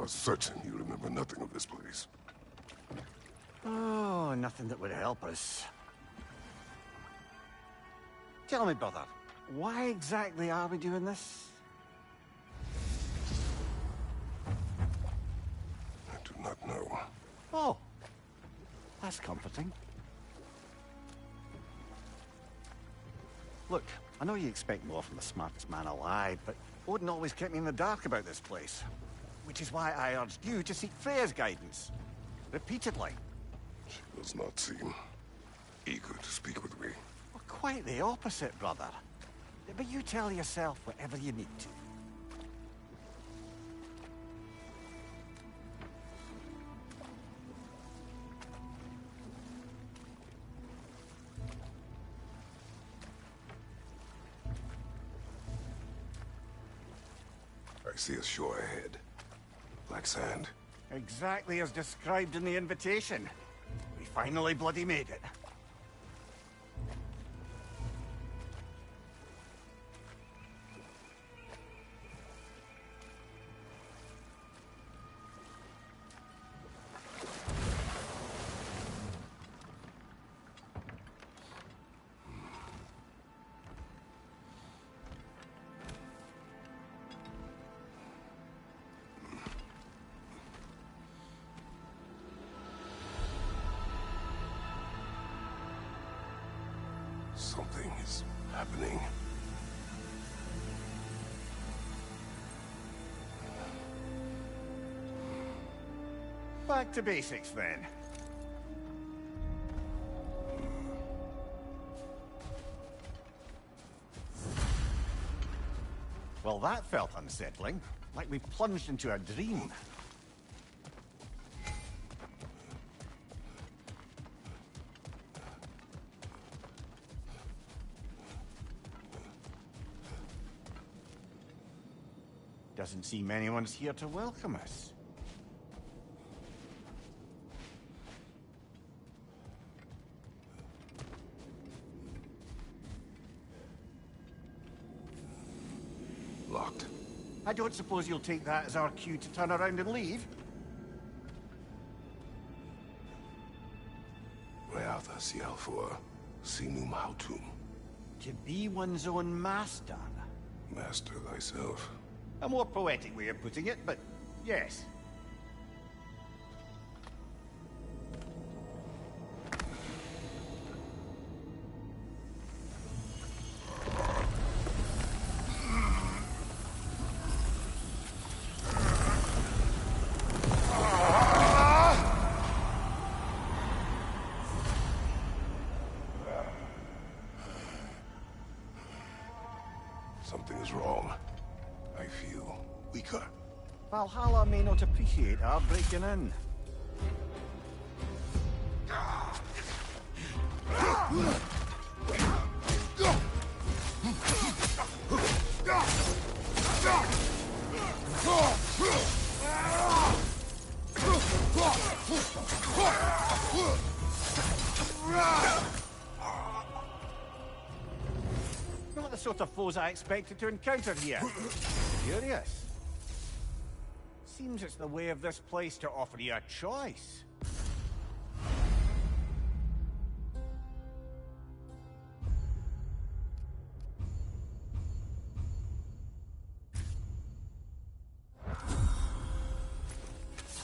are certain you remember nothing of this place. Oh, nothing that would help us. Tell me, brother, why exactly are we doing this? I do not know. Oh, that's comforting. Look, I know you expect more from the smartest man alive, but Odin always kept me in the dark about this place. Which is why I urged you to seek Freya's guidance. Repeatedly. She does not seem eager to speak with me. Well, quite the opposite, brother. But you tell yourself whatever you need to. I see a shore ahead. Black sand. Exactly as described in the invitation. We finally bloody made it. Something is happening. Back to basics, then. Well, that felt unsettling. Like we plunged into a dream. Doesn't seem anyone's here to welcome us. Locked. I don't suppose you'll take that as our cue to turn around and leave? Reatha Sialfur, Sinum Hautum. To be one's own master. Master thyself. A more poetic way of putting it, but yes. Something is wrong. I feel weaker. Valhalla may not appreciate our breaking in. Not the sort of foes I expected to encounter here. Curious. Seems it's the way of this place to offer you a choice.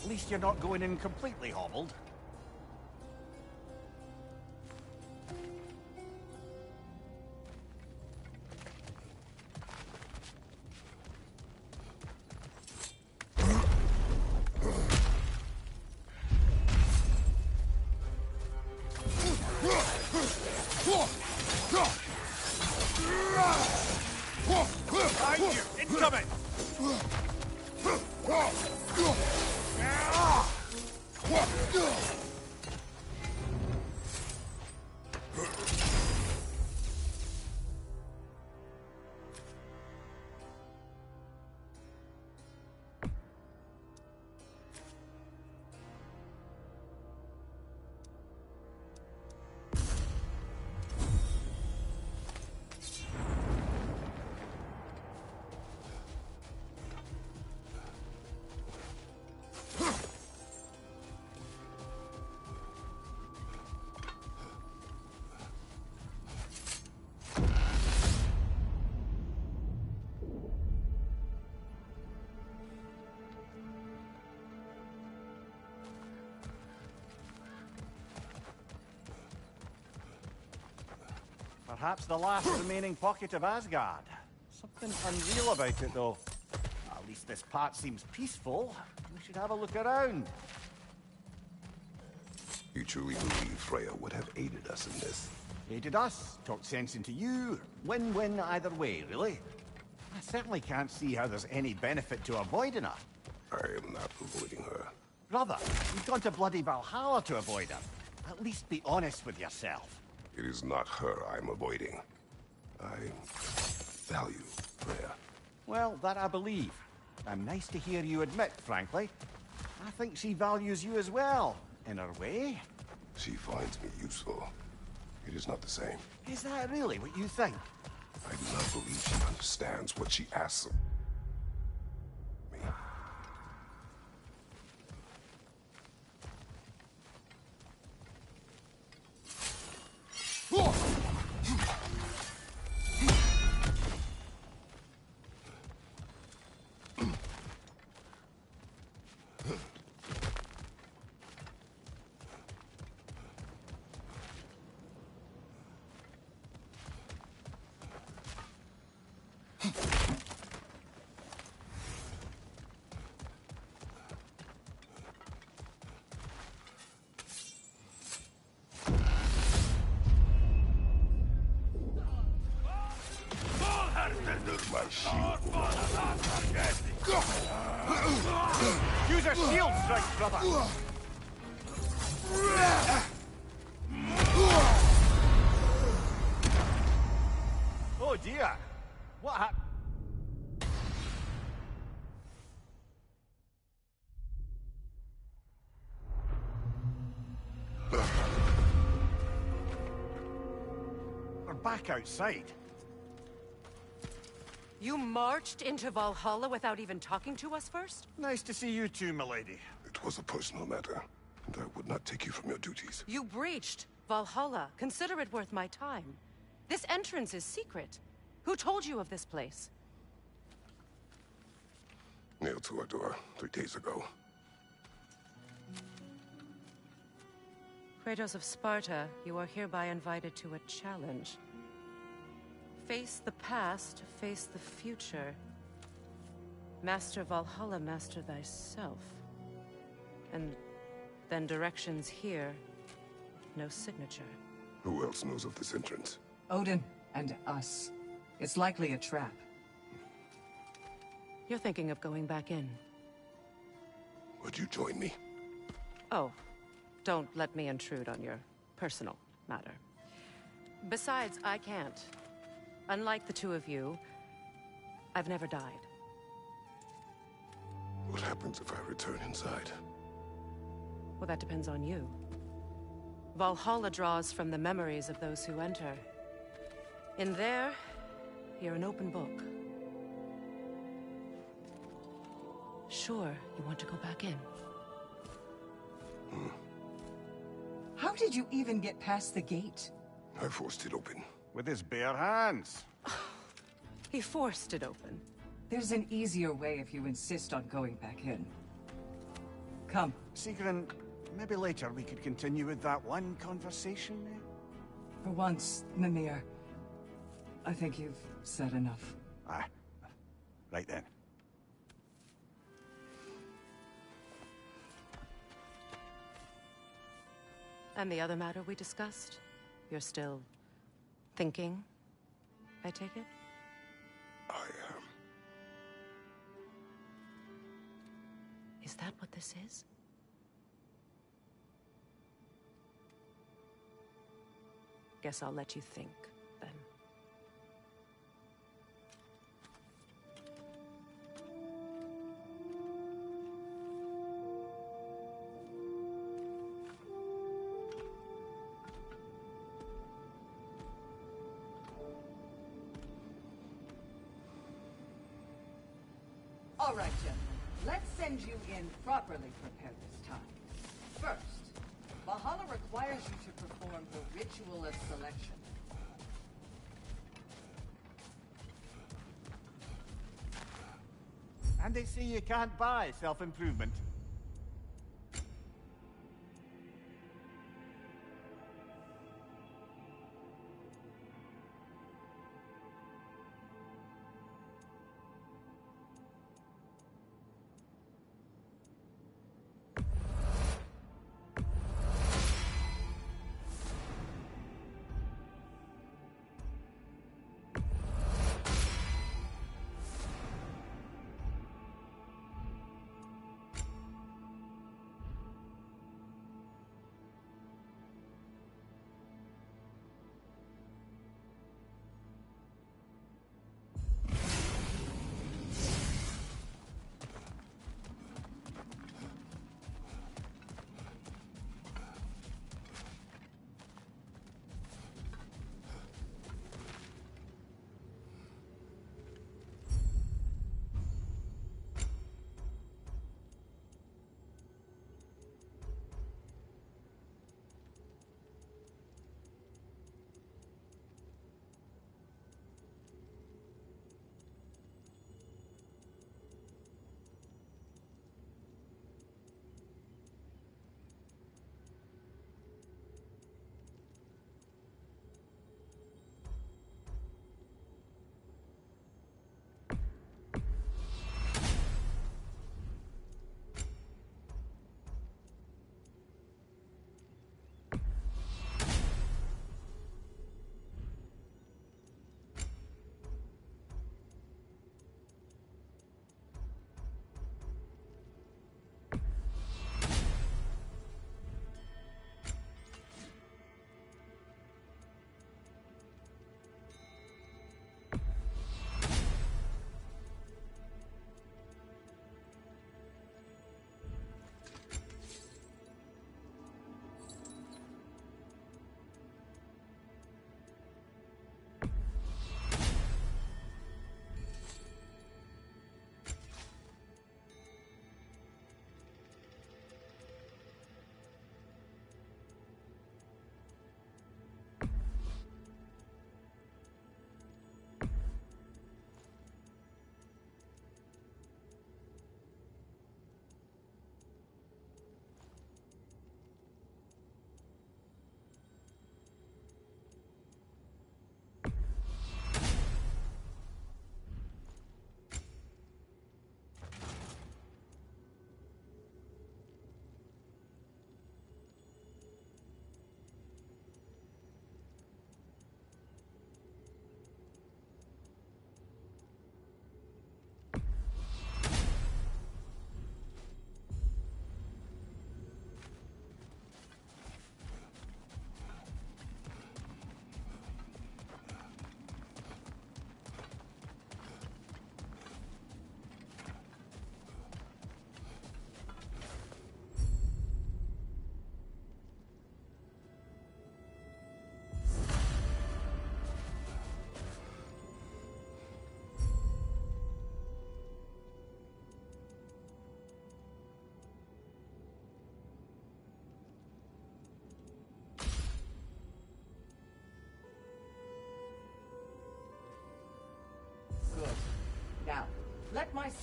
At least you're not going in completely hobbled. Behind you! Incoming! perhaps the last remaining pocket of Asgard. Something unreal about it, though. At least this part seems peaceful. We should have a look around. You truly believe Freya would have aided us in this? Aided us, talked sense into you. Win-win either way, really. I certainly can't see how there's any benefit to avoiding her. I am not avoiding her. Brother, you've gone to bloody Valhalla to avoid her. At least be honest with yourself. It is not her I'm avoiding. I value Freya. Well, that I believe. I'm nice to hear you admit, frankly. I think she values you as well, in her way. She finds me useful. It is not the same. Is that really what you think? I do not believe she understands what she asks of me. My shield will not Use a shield strike, brother! Oh dear! What happened? We're back outside. You marched into Valhalla without even talking to us first? Nice to see you too, milady. It was a personal matter, and I would not take you from your duties. You breached Valhalla. Consider it worth my time. This entrance is secret. Who told you of this place? Nailed to our door 3 days ago. Kratos of Sparta, you are hereby invited to a challenge. Face the past, face the future. Master Valhalla, master thyself. And then directions here, no signature. Who else knows of this entrance? Odin and us. It's likely a trap. You're thinking of going back in. Would you join me? Oh, don't let me intrude on your personal matter. Besides, I can't. Unlike the two of you, I've never died. What happens if I return inside? Well, that depends on you. Valhalla draws from the memories of those who enter. In there, you're an open book. Sure, you want to go back in. How did you even get past the gate? I forced it open. With his bare hands. He forced it open. There's an easier way if you insist on going back in. Come. Sigrun, maybe later we could continue with that one conversation, eh? For once, Mimir, I think you've said enough. Aye. Right then. And the other matter we discussed? You're still thinking, I take it? I am. Is that what this is? Guess I'll let you think, then. All right, gentlemen. Let's send you in properly prepared this time. First, Valhalla requires you to perform the ritual of selection. And they say you can't buy self-improvement.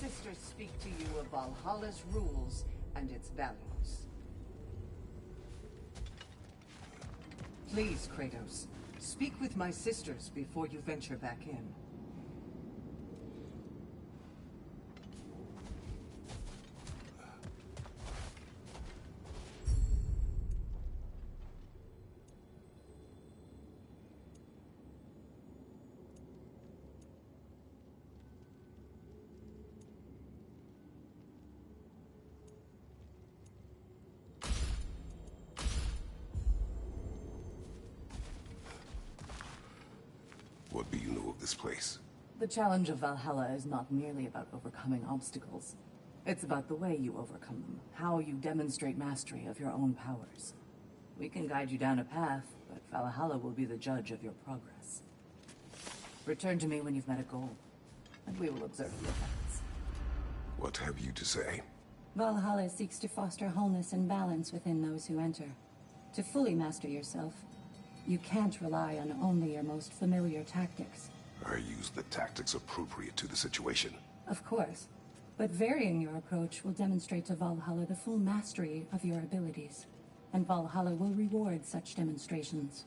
sisters speak to you of Valhalla's rules and its values. Please, Kratos, speak with my sisters before you venture back in. What do you know of this place? The challenge of Valhalla is not merely about overcoming obstacles. It's about the way you overcome them, how you demonstrate mastery of your own powers. We can guide you down a path, but Valhalla will be the judge of your progress. Return to me when you've met a goal, and we will observe the effects. What have you to say? Valhalla seeks to foster wholeness and balance within those who enter. To fully master yourself, you can't rely on only your most familiar tactics. I use the tactics appropriate to the situation. Of course, but varying your approach will demonstrate to Valhalla the full mastery of your abilities, and Valhalla will reward such demonstrations.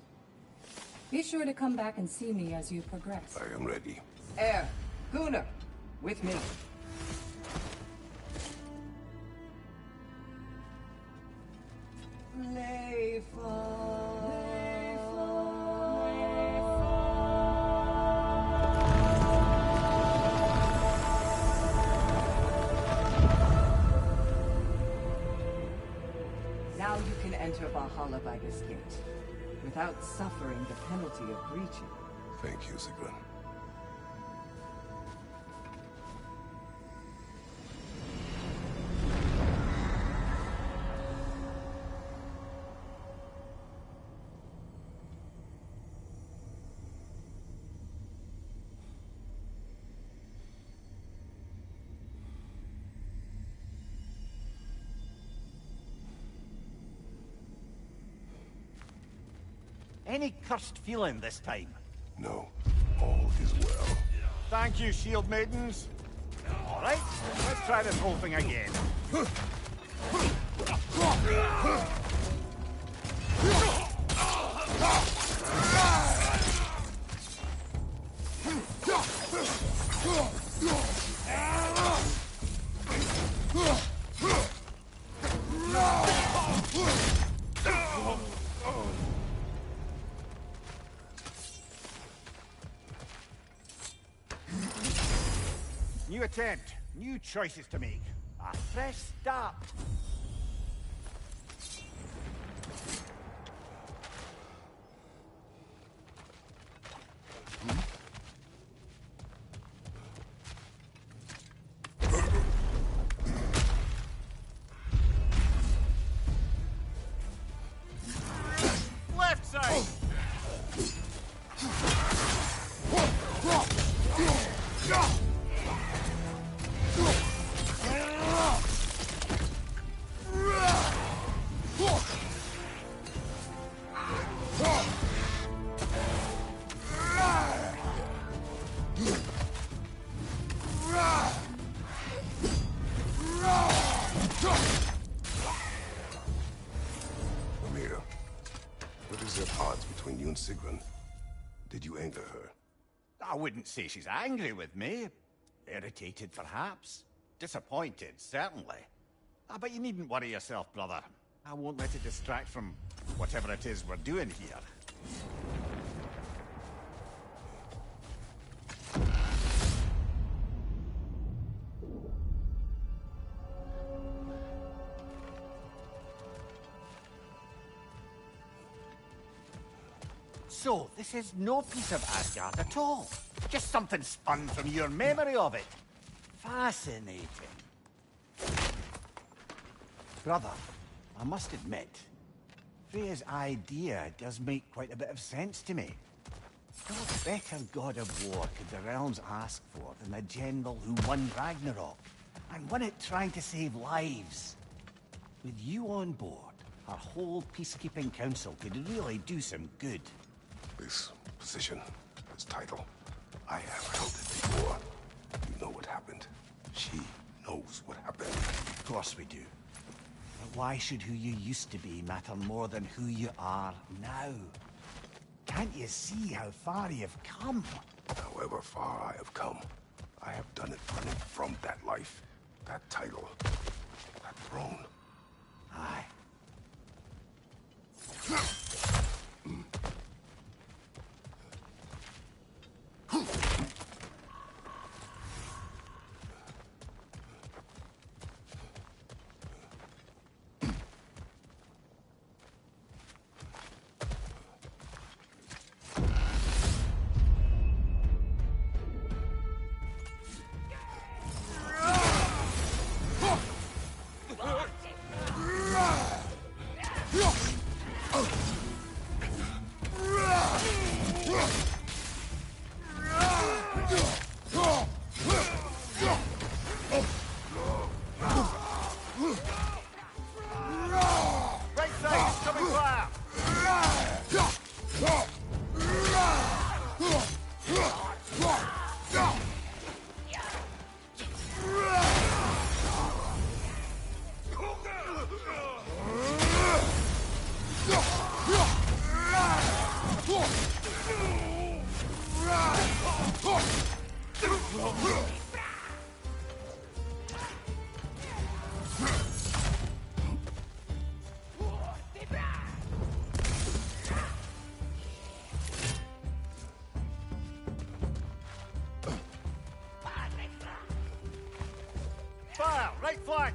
Be sure to come back and see me as you progress. I am ready. Air, Gunnar, with me. Now you can enter Valhalla by this gate, without suffering the penalty of breaching. Thank you, Sigrun. Any cursed feeling this time? No, all is well. Thank you, shield maidens. All right, let's try this whole thing again. New attempt, new choices to make. A fresh start. Left side. Amir, what is the odds between you and Sigrun? Did you anger her? I wouldn't say she's angry with me. Irritated, perhaps. Disappointed, certainly. But you needn't worry yourself, brother. I won't let it distract from whatever it is we're doing here. So, this is no piece of Asgard at all. Just something spun from your memory of it. Fascinating. Brother, I must admit, Freya's idea does make quite a bit of sense to me. What better god of war could the realms ask for than the general who won Ragnarok, and won it trying to save lives? With you on board, our whole peacekeeping council could really do some good. This position, this title, I have held it before. You know what happened. She course we do. But why should who you used to be matter more than who you are now? Can't you see how far you've come? However far I have come, I have done it running from that life, that title, that throne. Aye. Fire! Right flank!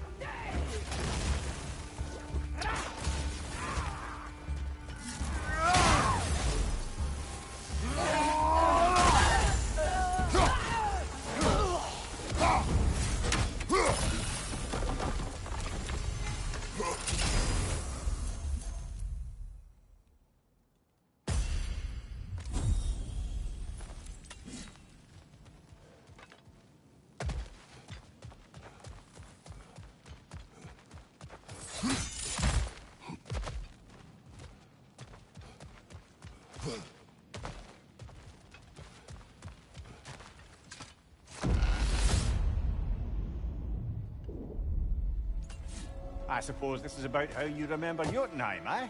I suppose this is about how you remember Jotunheim, eh?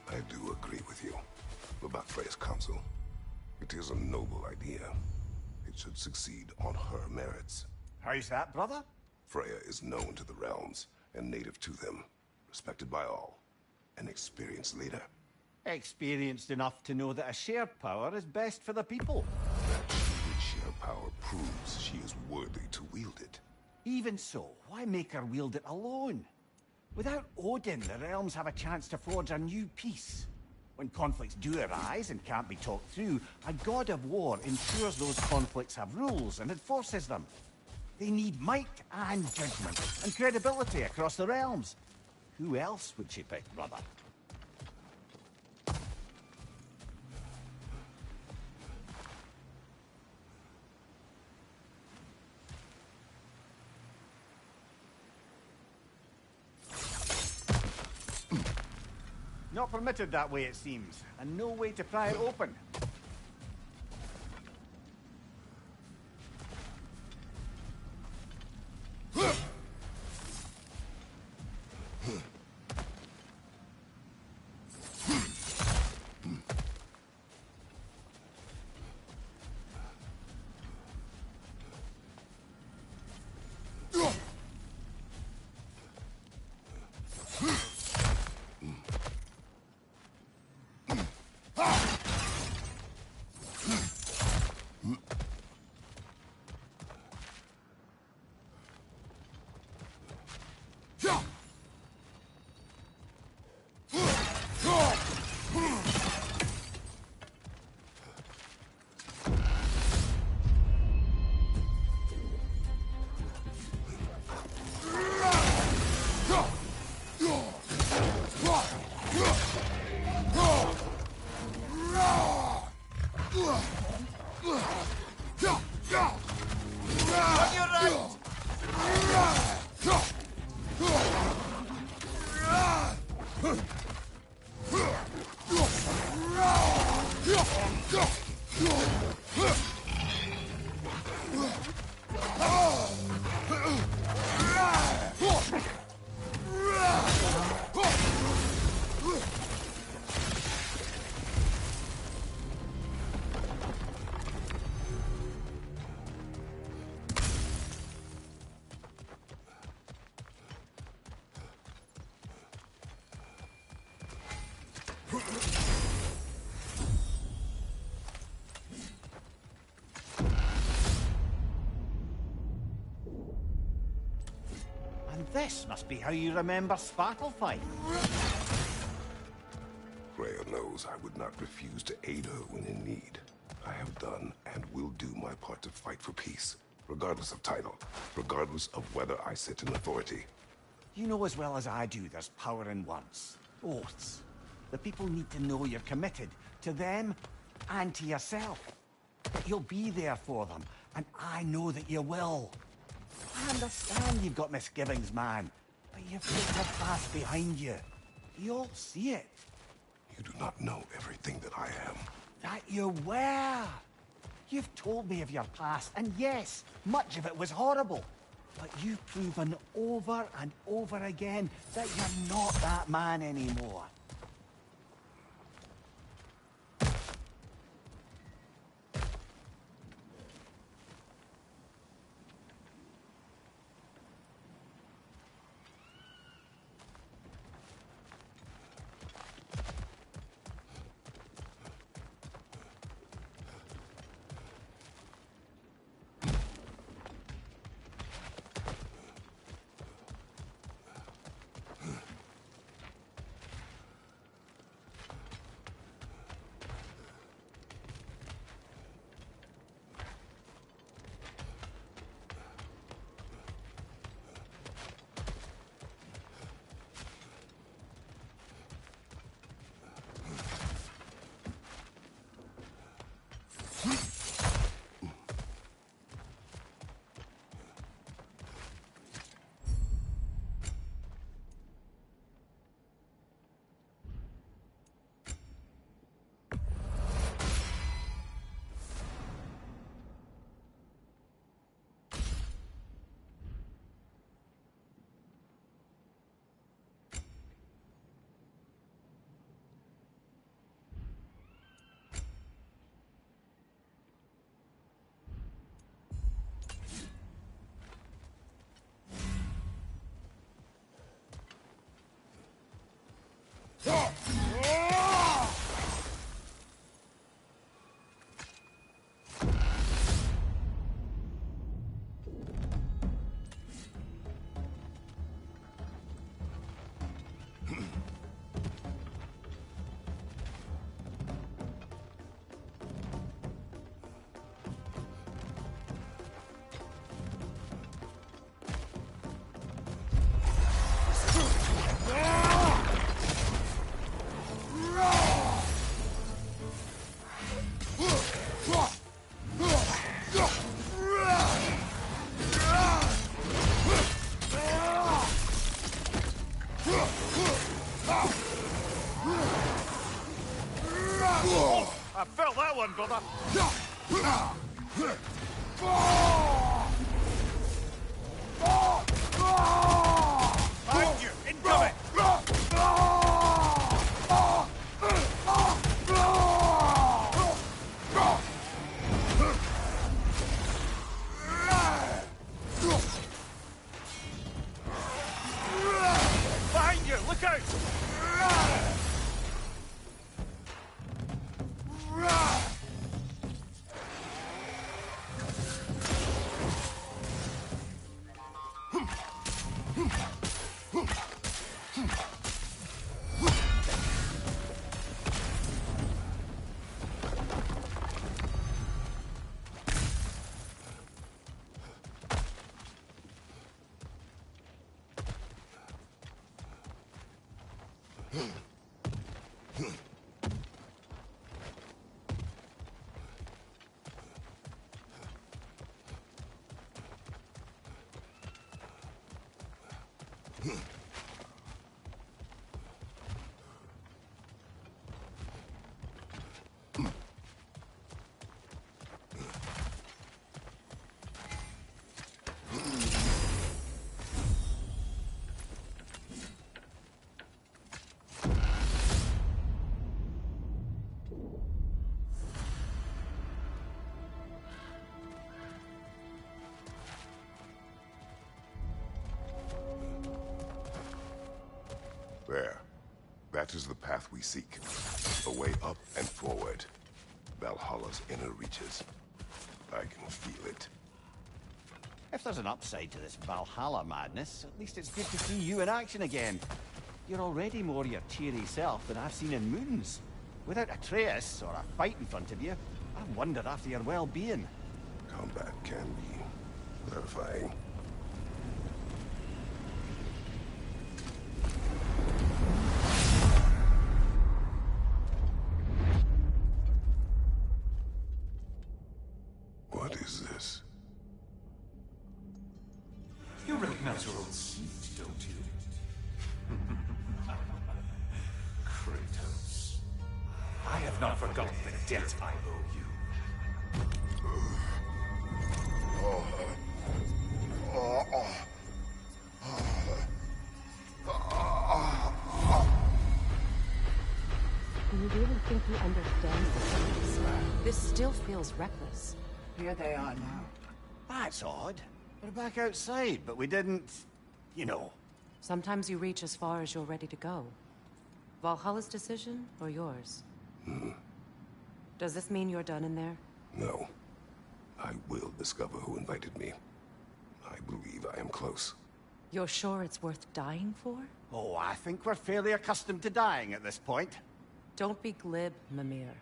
I do agree with you about Freya's council. It is a noble idea. It should succeed on her merits. How's that, brother? Freya is known to the realms and native to them, respected by all, an experienced leader. Experienced enough to know that a shared power is best for the people. That sheer power proves she is worthy to wield it. Even so, why make her wield it alone? Without Odin, the realms have a chance to forge a new peace. When conflicts do arise and can't be talked through, a god of war ensures those conflicts have rules and enforces them. They need might and judgment and credibility across the realms. Who else would she pick, brother? Not permitted that way, it seems, and no way to pry it open. This must be how you remember Sparklefight. Freya knows I would not refuse to aid her when in need. I have done and will do my part to fight for peace, regardless of title, regardless of whether I sit in authority. You know as well as I do there's power in words. Oaths. The people need to know you're committed, to them and to yourself. That you'll be there for them, and I know that you will. I understand you've got misgivings, man, but you've put your past behind you. You all see it. You do not know everything that I am. That you were. You've told me of your past, and yes, much of it was horrible. But you've proven over and over again that you're not that man anymore. I felt that one, brother. Behind you, incoming. Behind you, look out. There. That is the path we seek. A way up and forward. Valhalla's inner reaches. I can feel it. If there's an upside to this Valhalla madness, at least it's good to see you in action again. You're already more your cheery self than I've seen in moons. Without Atreus or a fight in front of you, I wonder after your well-being. Combat can be clarifying. What is this? You recognize your old seat, don't you? Kratos. I have not forgotten the debt I owe you. Do you really think he understands this? This still feels reckless. Here they are now. That's odd. We're back outside, but we didn't... you know. Sometimes you reach as far as you're ready to go. Valhalla's decision, or yours? Does this mean you're done in there? No. I will discover who invited me. I believe I am close. You're sure it's worth dying for? Oh, I think we're fairly accustomed to dying at this point. Don't be glib, Mimir.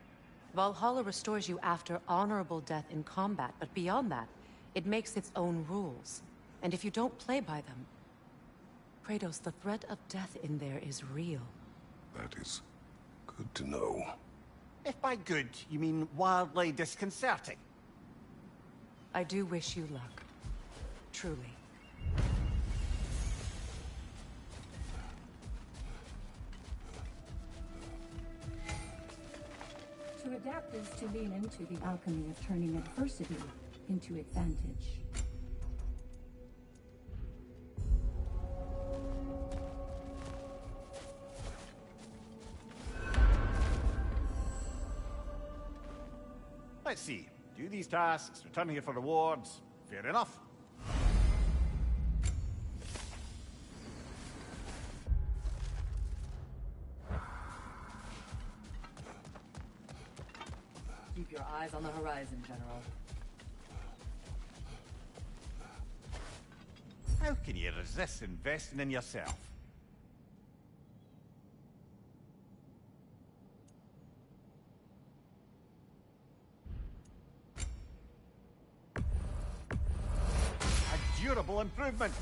Valhalla restores you after honorable death in combat, but beyond that, it makes its own rules. And if you don't play by them... Kratos, the threat of death in there is real. That is good to know. If by good, you mean wildly disconcerting. I do wish you luck. Truly. To adapt is to lean into the alchemy of turning adversity into advantage. Let's see. Do these tasks, return here for rewards. Fair enough. Keep your eyes on the horizon, General. How can you resist investing in yourself? A durable improvement.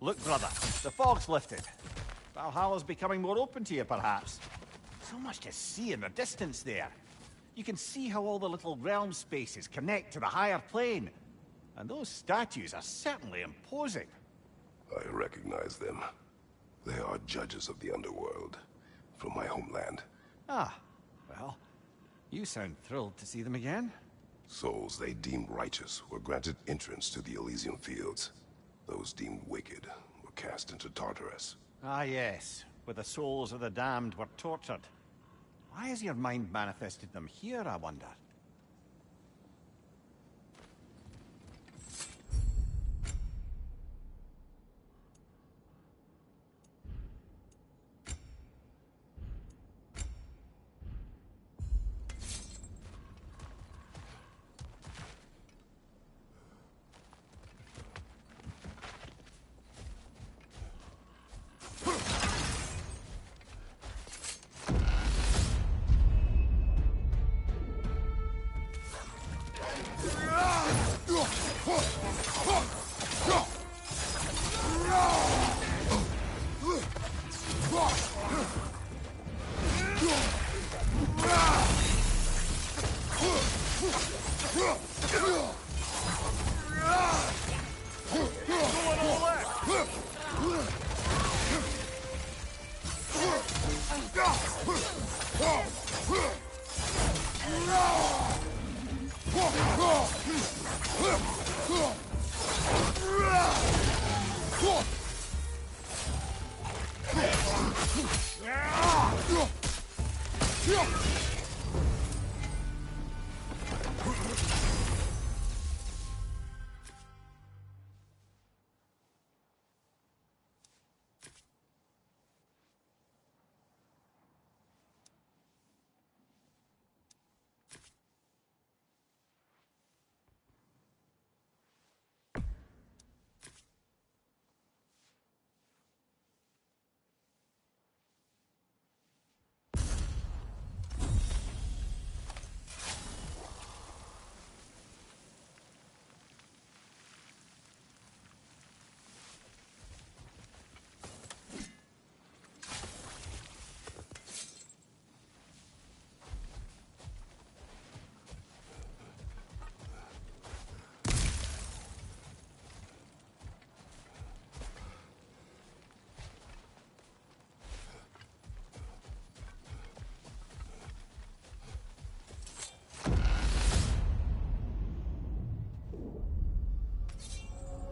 Look, brother, the fog's lifted. Valhalla's becoming more open to you, perhaps. So much to see in the distance there. You can see how all the little realm spaces connect to the higher plane. And those statues are certainly imposing. I recognize them. They are judges of the underworld, from my homeland. Ah, well, you sound thrilled to see them again. Souls they deemed righteous were granted entrance to the Elysian fields. Those deemed wicked were cast into Tartarus. Ah, yes, where the souls of the damned were tortured. Why has your mind manifested them here, I wonder?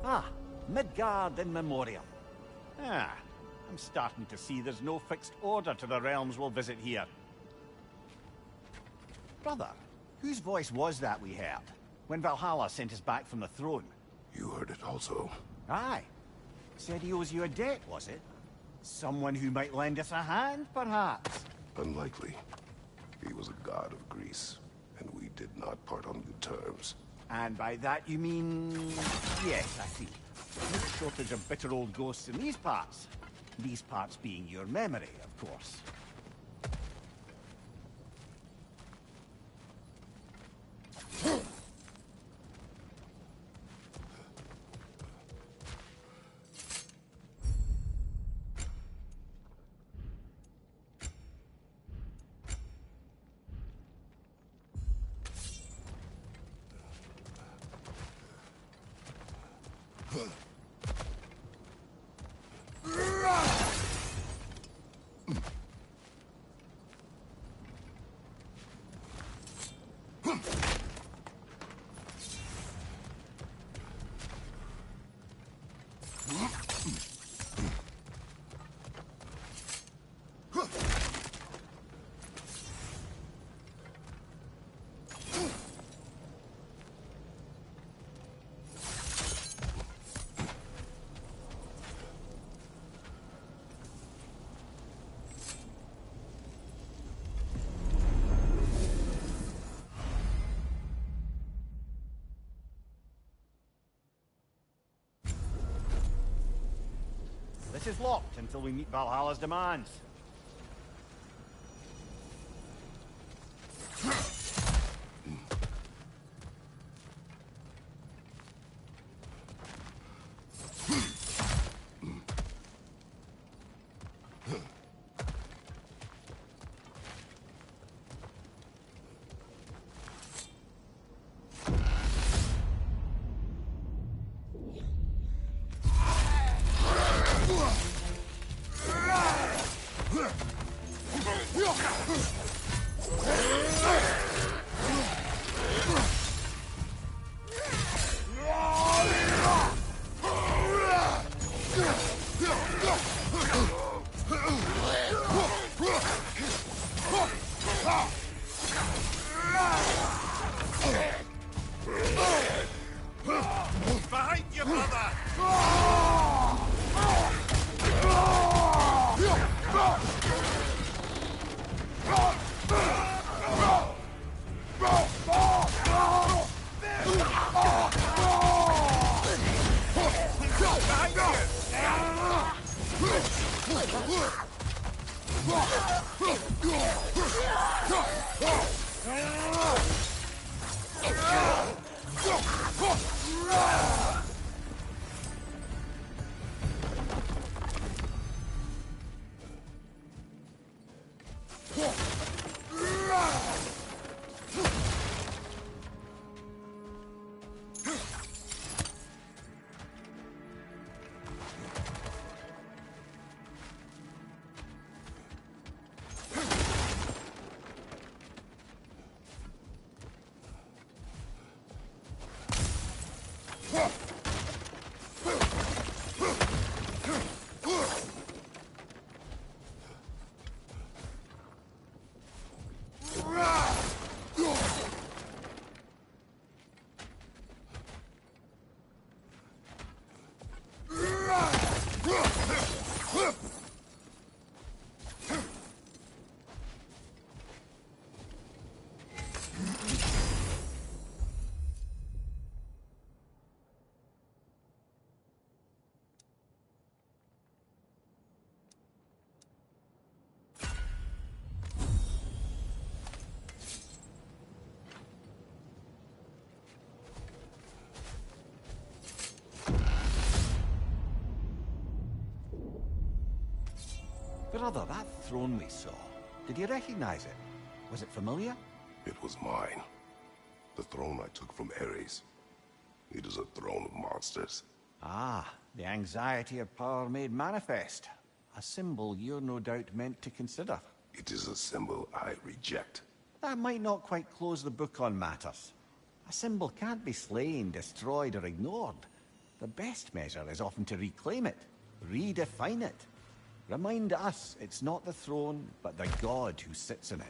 Ah, Midgard in memoriam. Ah, I'm starting to see there's no fixed order to the realms we'll visit here. Brother, whose voice was that we heard when Valhalla sent us back from the throne? You heard it also. Aye. Said he owes you a debt, was it? Someone who might lend us a hand, perhaps? Unlikely. He was a god of Greece, and we did not part on good terms. And by that you mean... Yes, I see. No shortage of bitter old ghosts in these parts. These parts being your memory, of course. This is locked until we meet Valhalla's demands. Behind you, brother! Brother, that throne we saw, did you recognize it? Was it familiar? It was mine. The throne I took from Ares. It is a throne of monsters. Ah, the anxiety of power made manifest. A symbol you're no doubt meant to consider. It is a symbol I reject. That might not quite close the book on matters. A symbol can't be slain, destroyed, or ignored. The best measure is often to reclaim it, redefine it. Remind us it's not the throne, but the god who sits in it.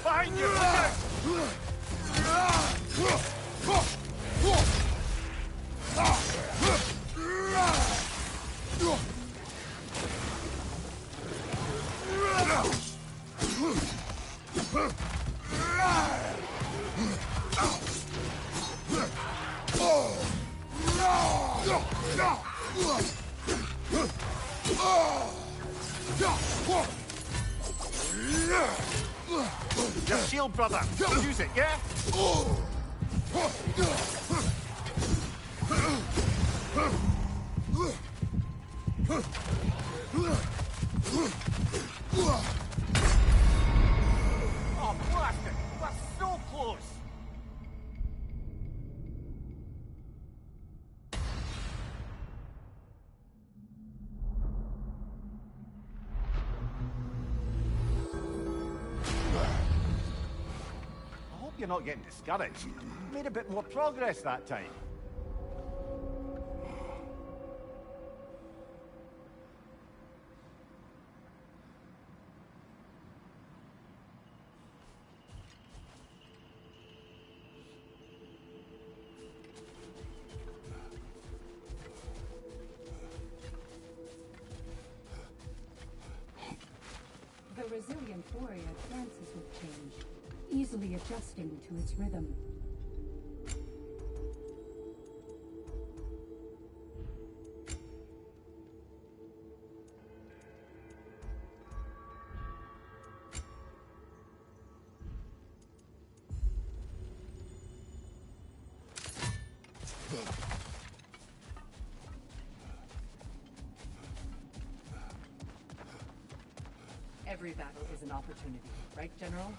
Behind you! Look out! Your shield, brother! Use it, yeah? Oh, blast it! We're so close! you're not getting discouraged. Made a bit more progress that time. The resilient warrior dances with change, easily adjusting to its rhythm. Every battle is an opportunity, right, General?